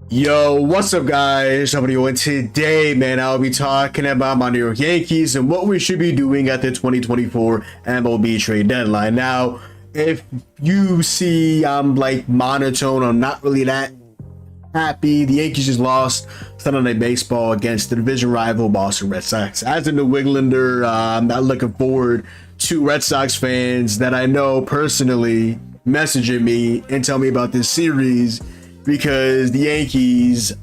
Yo, what's up, guys? And today, man, I'll be talking about my New York Yankees and what we should be doing at the 2024 MLB trade deadline. Now, if you see I'm like monotone, I'm not really that happy. The Yankees just lost Sunday Night Baseball against the division rival Boston Red Sox. As a New Englander, I'm not looking forward to Red Sox fans that I know personally messaging me and tell me about this series because the Yankees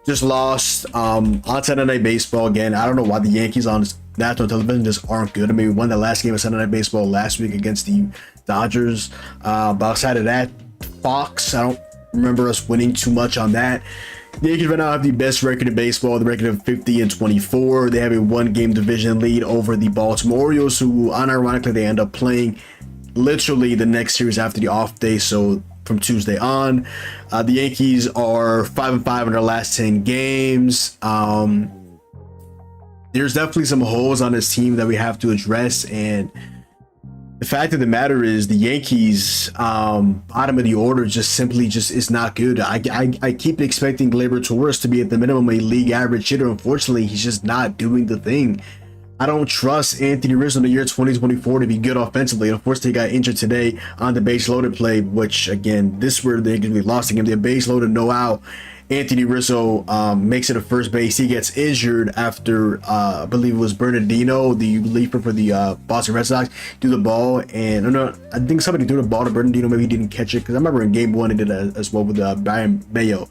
just lost on Sunday Night Baseball again. I don't know why the Yankees on national television just aren't good. I mean, we won the last game of Sunday Night Baseball last week against the Dodgers. But outside of that, Fox, I don't remember us winning too much on that. The Yankees right now have the best record in baseball, the record of 50-24. They have a one-game division lead over the Baltimore Orioles, who unironically they end up playing literally the next series after the off day. So from Tuesday on, the Yankees are 5-5 in their last 10 games. There's definitely some holes on this team that we have to address, and the fact of the matter is the Yankees bottom of the order just is not good. I keep expecting Gleyber Torres to be at the minimum a league average hitter. Unfortunately, he's just not doing the thing. I don't trust Anthony Rizzo in the year 2024 to be good offensively. Unfortunately, he got injured today on the base loaded play, which again, this is where they lost the game. The base loaded, no out. Anthony Rizzo makes it a first base. He gets injured after I believe it was Bernardino, the reliever for the Boston Red Sox, do the ball, and I think somebody threw the ball to Bernardino. Maybe he didn't catch it because I remember in Game 1 he did that as well with Brian Mayo.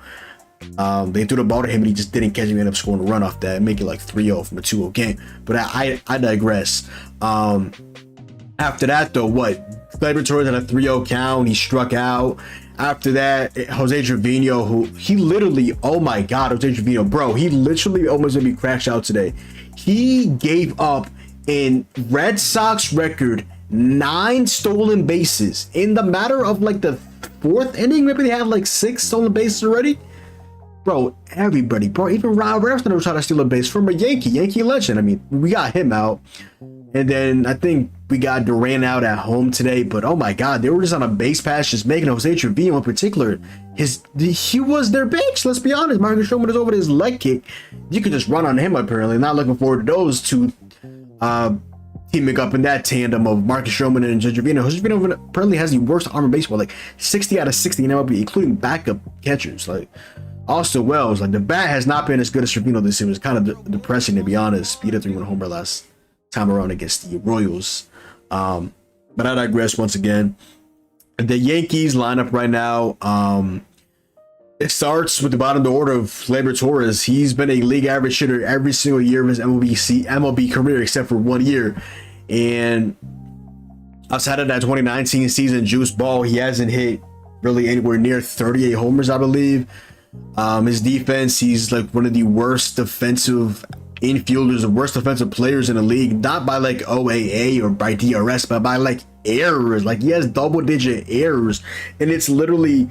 They threw the ball to him and he just didn't catch him. He ended up scoring a run off that and make it like 3-0 from a 2-0 game. But I digress. After that though, Gleyber Torres had a 3-0 count. He struck out. After that, Jose Trevino, who he literally, oh my God, Jose Trevino, bro, he literally almost made me crash out today. He gave up in Red Sox record 9 stolen bases in the matter of like the 4th inning. Maybe they had like 6 stolen bases already. Bro, everybody, bro, even Ron Ralston was trying to steal a base from a Yankee legend. I mean, we got him out. And then I think we got Durant out at home today, but oh my God, they were just on a base pass, just making Jose Trevino in particular. He was their bench. Let's be honest. Marcus Stroman is over his leg kick. You could just run on him apparently. Not looking forward to those two teaming up in that tandem of Marcus Stroman and Jose Trevino. Jose Trevino apparently has the worst arm in baseball, like 60 out of 60 in MLB, including backup catchers. Like Austin Wells, like the bat has not been as good as Trevino this year. It's kind of depressing to be honest. He hit a 3-1 homer last time around against the Royals. But I digress once again. The Yankees lineup right now, it starts with the bottom of the order of Gleyber Torres. He's been a league average hitter every single year of his MLB career except for 1 year. And outside of that 2019 season juice ball, he hasn't hit really anywhere near 38 homers, I believe. His defense, he's like one of the worst defensive infielders, the worst defensive players in the league, not by like OAA or by DRS, but by like errors. Like he has double-digit errors, and it's literally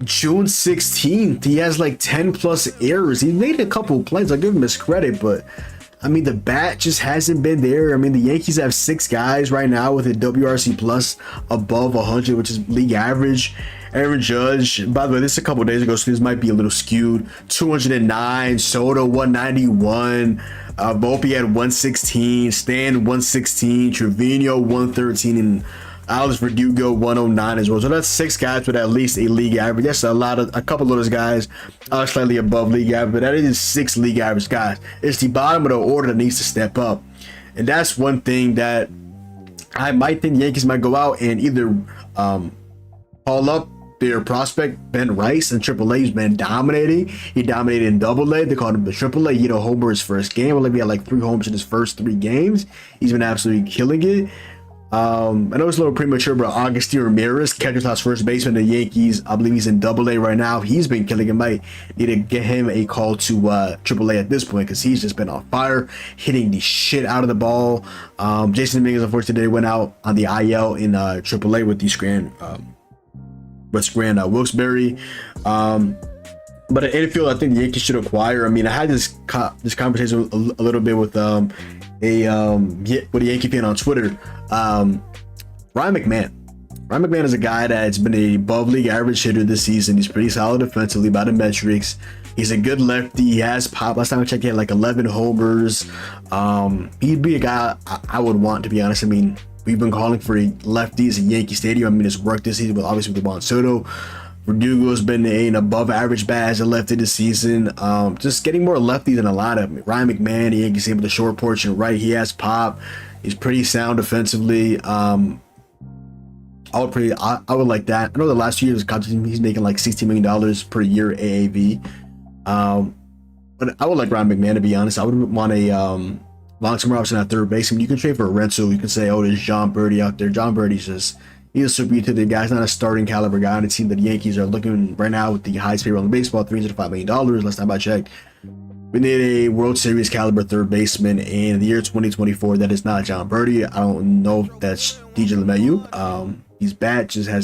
June 16th. He has like 10 plus errors. He made a couple plays. I'll give him his credit, but I mean, the bat just hasn't been there. I mean, the Yankees have 6 guys right now with a WRC plus above 100, which is league average. Aaron Judge, by the way, this is a couple days ago, so this might be a little skewed. 209, Soto 191, Volpe had 116, Stan 116, Trevino 113, and Alex Verdugo 109 as well. So that's 6 guys with at least a league average. That's a couple of those guys are slightly above league average, but that is 6 league average guys. It's the bottom of the order that needs to step up, and that's one thing that I might think the Yankees might go out and either call up their prospect Ben Rice in AAA. He's been dominating. He dominated in AA. They called him the AAA. He hit a homer his first game. I believe he had like 3 homers in his first 3 games. He's been absolutely killing it. I know it's a little premature, but Agustin Ramirez, catcher slash first baseman of the Yankees, I believe he's in AA right now. He's been killing it. Might need to get him a call to AAA at this point because he's just been on fire, hitting the shit out of the ball. Jason Dominguez, unfortunately, today went out on the IL in AAA with the Wilkes-Barre. But at infield, I think the Yankees should acquire. I mean, I had this conversation a little bit with with a Yankee fan on Twitter. Ryan McMahon. Ryan McMahon is a guy that's been a above league average hitter this season. He's pretty solid defensively by the metrics. He's a good lefty. He has pop. Last time I checked, he had like 11 homers. He'd be a guy I would want, to be honest. I mean, we've been calling for lefties at Yankee Stadium. I mean, it's worked this season with obviously with Juan Soto. Verdugo's been an above average bat as a lefty this season. Just getting more lefties than a lot of them. Ryan McMahon, the Yankees able to short porch and right. He has pop. He's pretty sound defensively. I would like that. I know the last 2 years he's making like $16 million per year AAV. But I would like Ryan McMahon, to be honest. I would want a long-term option at third base. I mean, you can trade for a rental. You can say, oh, there's John Birdie out there. John Birdie's just, he's a super utility guy. He's not a starting caliber guy on the team that the Yankees are looking right now with the highest payroll in baseball, $305 million. Last time I checked, we need a World Series caliber third baseman. And in the year 2024, that is not John Birdie. I don't know if that's DJ LeMahieu. His bat just he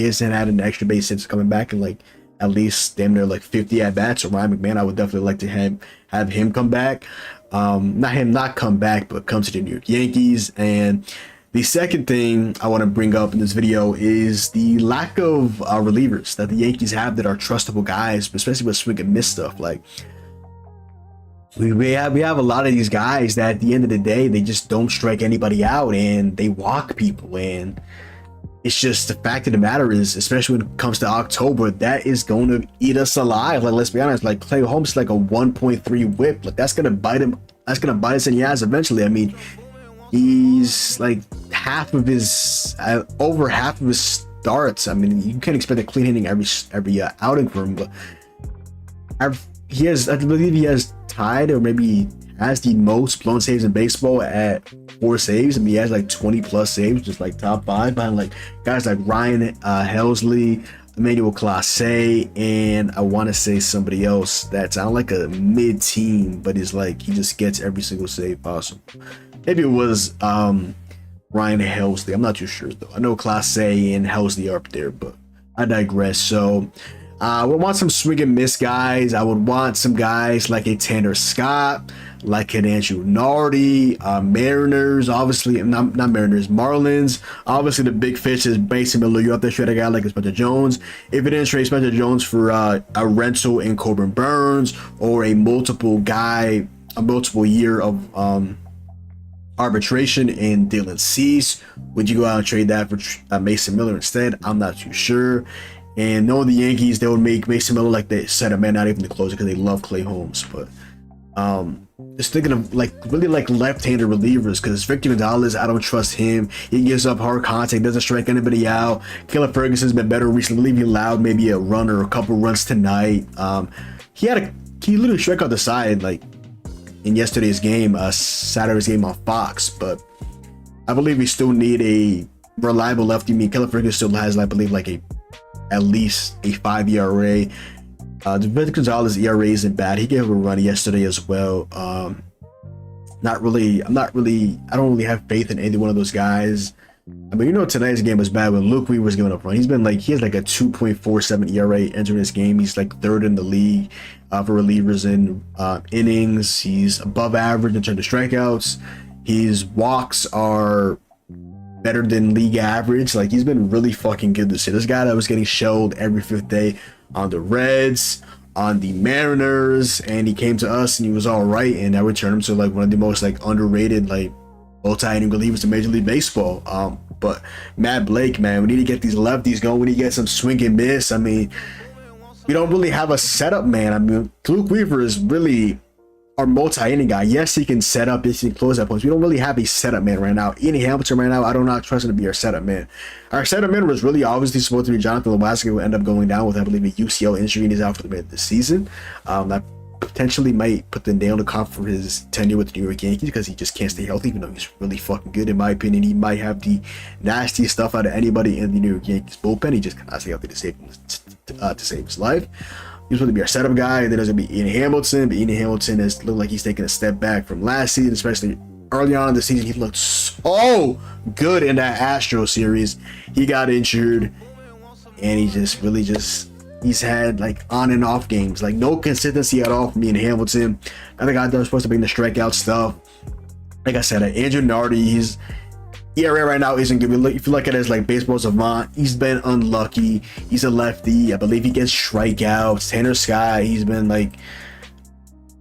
hasn't had an extra base since coming back in like at least damn near like 50 at bats. So Ryan McMahon, I would definitely like to have him come back. Not come back, but come to the New York Yankees. And the second thing I want to bring up in this video is the lack of relievers that the Yankees have that are trustable guys, especially with swing and miss stuff. Like we have a lot of these guys that at the end of the day, they just don't strike anybody out and they walk people. And it's just the fact of the matter is, especially when it comes to October, that is going to eat us alive. Like, let's be honest, like Clay Holmes is like a 1.3 whip. Like that's going to bite him. That's going to bite us in the ass eventually. I mean, he's like over half of his starts. I mean, you can't expect a clean hitting every outing from him, but I believe he has tied or maybe has the most blown saves in baseball at 4 saves. I mean, he has like 20 plus saves, just like top 5 behind like guys like Ryan Helsley, Emmanuel Clase, and I want to say somebody else that's on like a mid team, but is like he just gets every single save possible. Maybe it was Ryan Helsley. I'm not too sure though. I know Clase and Helsley are up there, but I digress. So I would want some swing and miss guys. I would want some guys like a Tanner Scott, like an Andrew Nardi, Mariners, obviously, not Mariners, Marlins. Obviously, the big fish is Mason Miller. You have to trade a guy like Spencer Jones. If you didn't trade Spencer Jones for a rental in Corbin Burns or a multiple year of arbitration in Dylan Cease, would you go out and trade that for Mason Miller instead? I'm not too sure. And knowing the Yankees, they would make Mason Miller like the setup man, not even the closer, because they love Clay Holmes. But just thinking of like really like left-handed relievers, because Victor Gonzalez, I don't trust him. He gives up hard contact, doesn't strike anybody out. Caleb Ferguson's been better recently. I believe he allowed maybe a run or a couple runs tonight. He literally struck out the side like in yesterday's game, Saturday's game on Fox. But I believe we still need a reliable lefty. I mean, Caleb Ferguson still has, I believe, like at least a 5 ERA. The Victor Gonzalez ERA isn't bad. He gave a run yesterday as well. I don't really have faith in either one of those guys. I mean, tonight's game was bad when Luke Weaver was giving up run. He has like a 2.47 ERA entering this game. He's like third in the league for relievers in innings. He's above average in terms of strikeouts. His walks are better than league average. Like, he's been really fucking good this year. This guy that was getting shelled every 5th day on the Reds, on the Mariners, and he came to us and he was all right, and I returned him to like one of the most like underrated like multi-inning relievers in Major League Baseball. But Matt Blake, man, we need to get these lefties going. We need to get some swing and miss. I mean, we don't really have a setup man. I mean, Luke Weaver is really our multi-inning guy. Yes, he can set up, yes, he can close at points. We don't really have a setup man right now. Ian Hamilton right now, I do not trust him to be our setup man. Our setup man was really obviously supposed to be Jonathan Loaisiga, who ended up going down with, I believe, a UCL injury, and he's out for the rest of the season. That potentially might put the nail in the coffin for his tenure with the New York Yankees, because he just can't stay healthy, even though he's really fucking good. In my opinion, he might have the nastiest stuff out of anybody in the New York Yankees bullpen. He just cannot stay healthy to save his life. He's going to be our setup guy. Then there's going to be Ian Hamilton, but Ian Hamilton has looked like he's taking a step back from last season, especially early on in the season. He looked so good in that Astro series. He got injured, and he just really he's had like on and off games, like no consistency at all from Ian Hamilton. I think I was supposed to bring the strikeout stuff. Like I said, Andrew Nardi, ERA right now isn't good. If you look at it as like baseball savant, he's been unlucky. He's a lefty. I believe he gets strikeouts. Tanner Sky, he's been like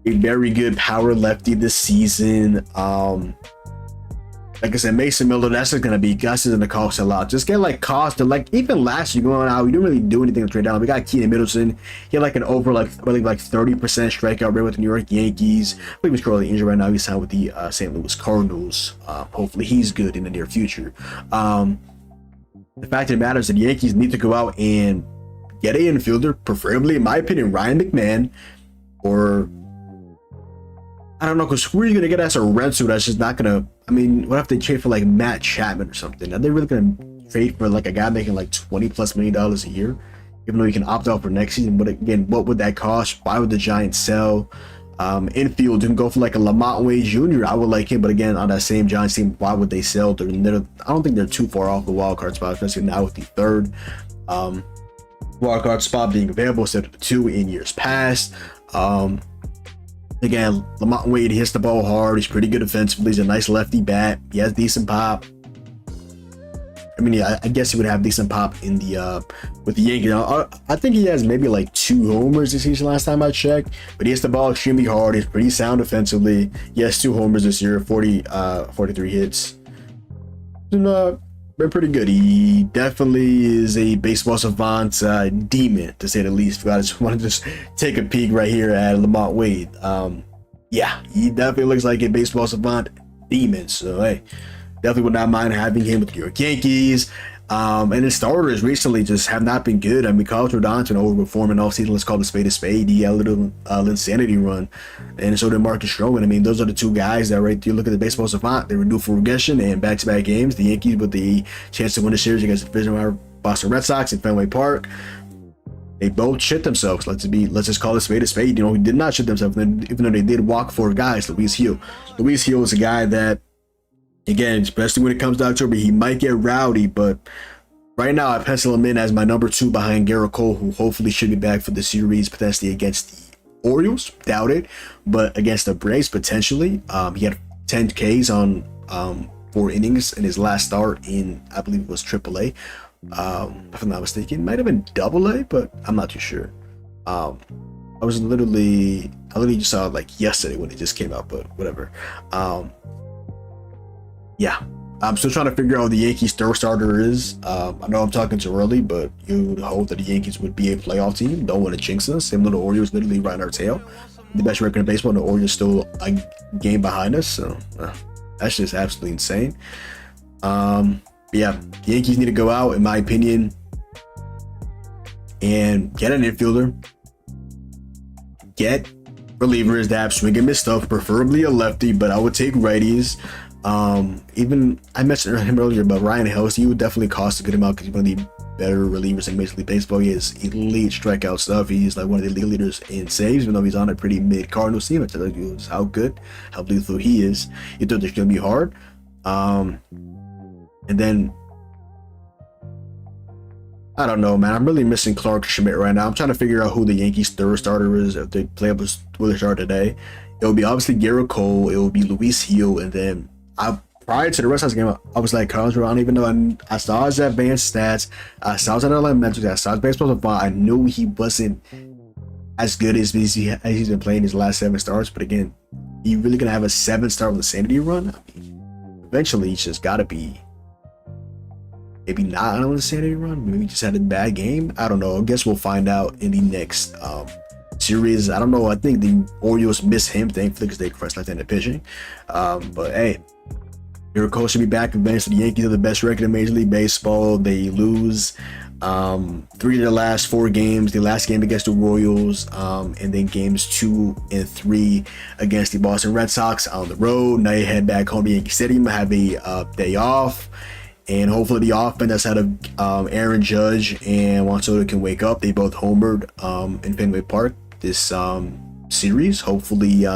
a very good power lefty this season. Like I said, Mason Miller, that's just gonna cost a lot. Just get like cost, like even last year going out, we didn't really do anything to trade down. We got Keaton Middleton. He had like an over like I believe like 30% strikeout rate with the New York Yankees. I believe he's currently injured right now. He's signed with the St. Louis Cardinals. Hopefully he's good in the near future. The fact of the matter is that the Yankees need to go out and get an infielder, preferably in my opinion, Ryan McMahon, or I don't know, because who are you going to get as a rental that's just not going to, I mean, what if they trade for like Matt Chapman or something? Are they really going to trade for like a guy making like $20+ million a year, even though you can opt out for next season? But again, what would that cost? Why would the Giants sell? Infield, you can go for like a Lamont Wade Jr. I would like him, but again, on that same Giants team, why would they sell? I don't think they're too far off the wild card spot, especially now with the third wild card spot being available instead of the 2 in years past. Again, Lamont Wade hits the ball hard. He's pretty good defensively. He's a nice lefty bat. He has decent pop. I mean, yeah, I guess he would have decent pop in the with the Yankees. I think he has maybe like 2 homers this season last time I checked, but he hits the ball extremely hard. He's pretty sound defensively. He has 2 homers this year, 43 hits. Been pretty good. He definitely is a baseball savant demon, to say the least. I just want to just take a peek right here at Lamont Wade. Yeah, he definitely looks like a baseball savant demon. So hey, definitely would not mind having him with the New York Yankees. And his starters recently just have not been good. I mean, Carlos Rodon's been overperforming all season. Let's call it a spade. He had a little insanity run, and so did Marcus Stroman. I mean, those are the 2 guys that right there. Look at the baseball savant. They were due for regression and back-to-back games. The Yankees with the chance to win the series against the division rival Boston Red Sox at Fenway Park. They both shit themselves. Let's just call it a spade. You know, he did not shit themselves, even though they did walk 4 guys. Luis Hill is a guy that, again, especially when it comes to October, he might get rowdy, but right now I pencil him in as my number 2 behind Garrett Cole, who hopefully should be back for the series, potentially against the Orioles. Doubt it, but against the Braves, potentially. He had 10 Ks on 4 innings in his last start in, I believe it was AAA. If I'm not mistaken, it might have been AA, but I'm not too sure. I literally just saw it like yesterday when it just came out, but whatever. Yeah, I'm still trying to figure out who the Yankees' third starter is. I know I'm talking too early, but you would hope that the Yankees would be a playoff team. Don't want to jinx us. Same little Orioles literally right on our tail. The best record in baseball, and the Orioles still a game behind us. So that's just absolutely insane. Yeah, the Yankees need to go out, in my opinion, and get an infielder. Get relievers that have swing and miss stuff, preferably a lefty, but I would take righties. Even I mentioned him earlier, but Ryan Helsley, he would definitely cost a good amount because he's one of the better relievers in Major League Baseball. He has elite strikeout stuff. He's like one of the league leaders in saves, even though he's on a pretty mid Cardinals team. I tell you how good, how lethal he is. You thought it's gonna be hard. And then I don't know, man. I'm really missing Clark Schmidt right now. I'm trying to figure out who the Yankees' third starter is if they play up with their start today. It will be obviously Garrett Cole. It will be Luis Hill, and then prior to the Red Sox game, I was like, Carlos Rodon, even though I saw his advanced stats, I saw his underlying metrics, I saw his baseball so far, I knew he wasn't as good as he's been playing his last 7 starts. But again, you really gonna have a 7-star with a sanity run? I mean, eventually he's just gotta be maybe not on a sanity run. Maybe he just had a bad game. I don't know. I guess we'll find out in the next series. I don't know. I think the Orioles miss him, thankfully, because they crushed left-handed pitching. But hey, Garrett Cole should be back eventually. The Yankees have the best record in Major League Baseball. They lose 3 of their last 4 games. The last game against the Royals, and then games 2 and 3 against the Boston Red Sox on the road. Now you head back home to Yankee Stadium, have a day off, and hopefully the offense that's out of Aaron Judge and Juan Soto can wake up. They both homered in Fenway Park this series. Hopefully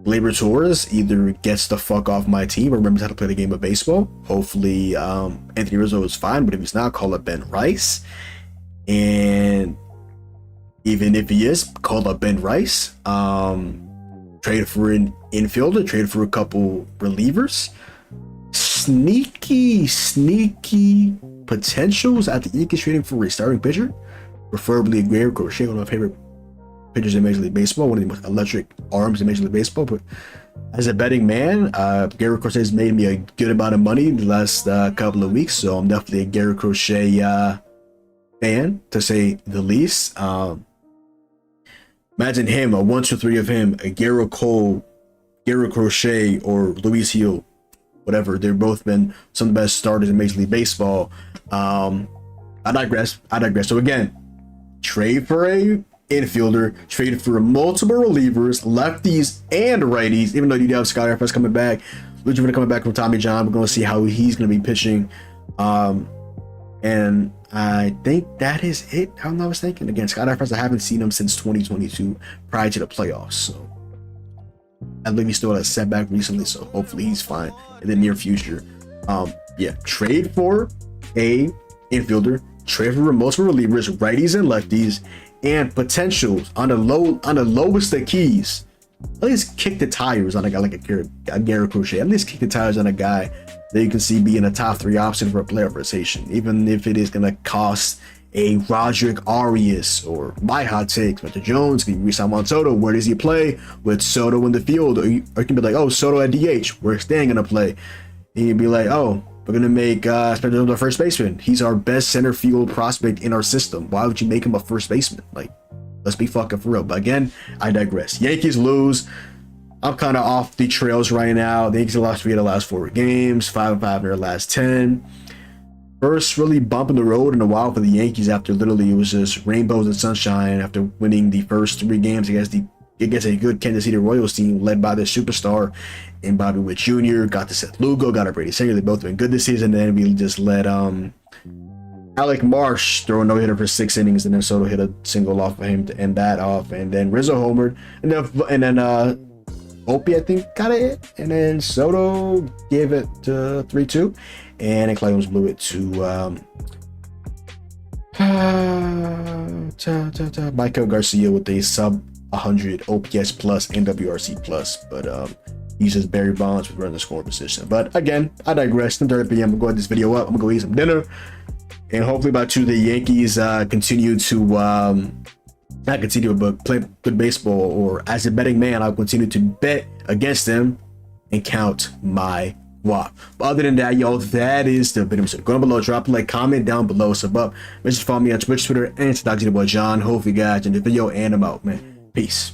Gleyber Torres either gets the fuck off my team or remembers how to play the game of baseball. Hopefully Anthony Rizzo is fine, but if he's not, call up Ben Rice. And even if he is, call up Ben Rice. Trade for an infielder, trade for a couple relievers. sneaky potentials at the Yankees trading for a starting pitcher, preferably a Garrett Crochet, one of my favorite pitchers in Major League Baseball, one of the most electric arms in Major League Baseball. But as a betting man, Garrett Crochet has made me a good amount of money the last couple of weeks, so I'm definitely a Garrett Crochet fan, to say the least. Imagine him, a 1-2-3 of him, a Garrett Cole, Garrett Crochet, or Luis Hill, whatever. They've both been some of the best starters in Major League Baseball. I digress. So again, trade for a infielder, trade for multiple relievers, lefties and righties. Even though you do have Scott Arfus coming back, Luigi coming back from Tommy John, we're going to see how he's going to be pitching. And I think that is it. How I was thinking. Again, Scott Arfus, I haven't seen him since 2022, prior to the playoffs. So I believe he still had a setback recently, so hopefully he's fine in the near future. Yeah, trade for a infielder, trade for multiple relievers, righties and lefties, and potentials on the lowest of keys. At least kick the tires on a guy like a Garrett Crochet. At least kick the tires on a guy that you can see being a top 3 option for a playoff rotation, even if it is going to cost a Roderick Arias, or my hot takes, Mr. Jones. Can you resign Juan Soto? Where does he play? With Soto in the field, or you can be like, oh, Soto at DH, where's Stan gonna play? And you'd be like, oh, we're gonna make Spencer Jones our first baseman. He's our best center field prospect in our system. Why would you make him a first baseman? Like, let's be fucking for real. But again, I digress. Yankees lose. I'm kind of off the trails right now. The Yankees lost 3 of the last 4 games, 5-5 in their last 10. First really bump in the road in a while for the Yankees, after literally it was just rainbows and sunshine after winning the first 3 games against a good Kansas City Royals team led by their superstar and Bobby Witt Jr. Got to Seth Lugo, got a Brady Singer. They both been good this season. And then we just let Alec Marsh throw a no-hitter for 6 innings, and then Soto hit a single off of him to end that off, and then Rizzo homered, and then Opie, I think, got a hit, and then Soto gave it to 3-2, and then Clayton blew it to Michael Garcia with a sub 100 OPS plus and WRC plus, but he's just Barry Bonds with running the scoring position. But again, I digress. 10:30 p.m. I'm going to this video up. I'm gonna go eat some dinner, and hopefully by Tuesday, the Yankees continue to not continue, but play good baseball. Or as a betting man, I'll continue to bet against them and count my WAP. But other than that, y'all, that is the video. So go down below, drop a like, comment down below, sub up. Make sure to follow me on Twitch, Twitter, and TikTok. Your boy John. Hopefully, you guys enjoyed the video, and I'm out, man. Peace.